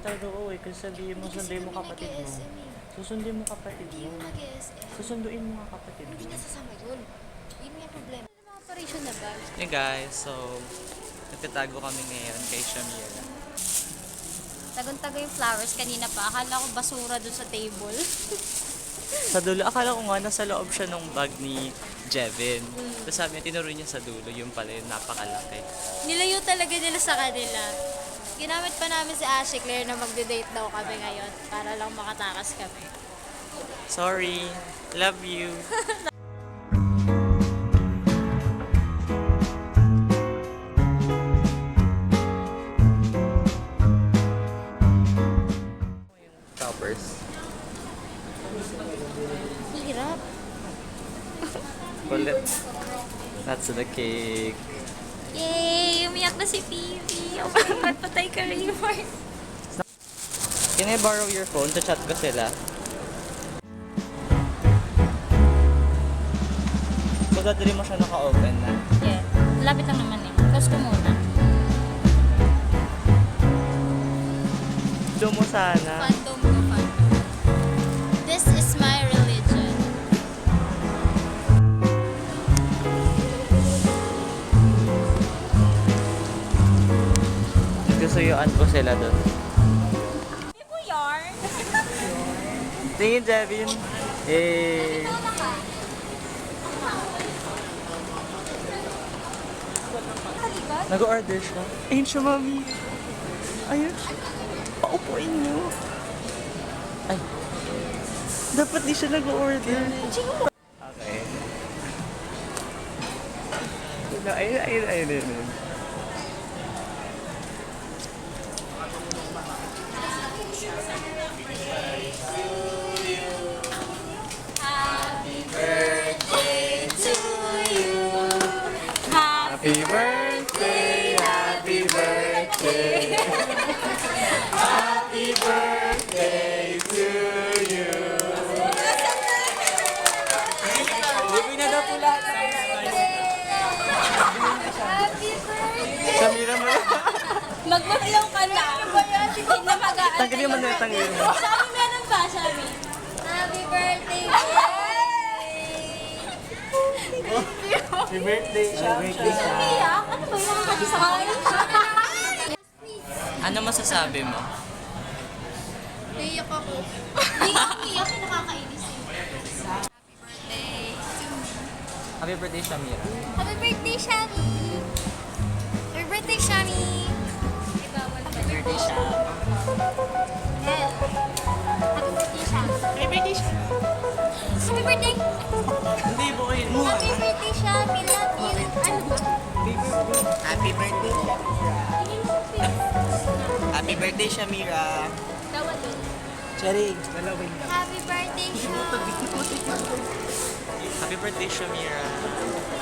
talaga uuwi kasi sabihin mo, sunduin mo kapatid mo. Susundin mo kapatid mo. Susunduin mo nga kapatid mo. Hindi nasasama yun. Yun nga yung problema. Ano mga operation na ba? Hey guys, so nagtatago kami ngayon kay Shamira. Tagon-tago yung flowers kanina pa. Akala ko basura dun sa table. Sa dulo, akala ko nga nasa loob siya nung bag ni Jevin. Tapos sabi niya, tinuro niya sa dulo, yung pala yung napakalaki. Nilayo talaga nila sa kanila. Ginamit pa namin si Ashley Claire na magde-date daw kami ngayon para lang makatakas kami. Sorry, love you. Toppers. Hirap. Kulit. That's the cake. Yay! Umiyak na si Phoebe. Oh my God, patay ka, Raymond. Can I borrow your phone to chat ko sila? So, dadali mo siya naka-open na. Yeah. Lapit lang naman eh. Close ko muna. Do mo sana. Fandom ko, fandom. This is my religion. Gusuyuan ko sila doon. Hindi mo yarn. Tingin, Jevin. Eh. Nag-order siya. Ayun siya, mami. Ayun siya. Paupuin niyo. Ay. Dapat di siya nag-order. Okay. Ayun. Happy birthday to you. Happy birthday, happy birthday. Happy birthday to you. Living na daw po lahat. Happy birthday. Samira mo. Magmamayaw ka na. Hindi na mag-aantay. Tanggalin mo na, tanggalin mo. Sabi, meron ba? Sabi. Happy birthday. Happy birthday, Happy birthday siya. Iyak? Ano ba yung nakakasakay? Ano masasabi mo? Naiyak ako. Hindi ako iyak, nakakainis eh. Happy birthday to me. Happy birthday, Shamira. Happy birthday, Shami. Happy birthday, Shami. Happy birthday, Shami. Happy birthday, Shami. Happy birthday, Shami. Happy birthday. Hindi, bukayin mo. Happy birthday, Shami. Love you. Ano ba? Happy birthday, Happy birthday, Shamira. Tawad doon. Cherry, lalawin ka. Happy birthday, Shami. Happy birthday, Shamira.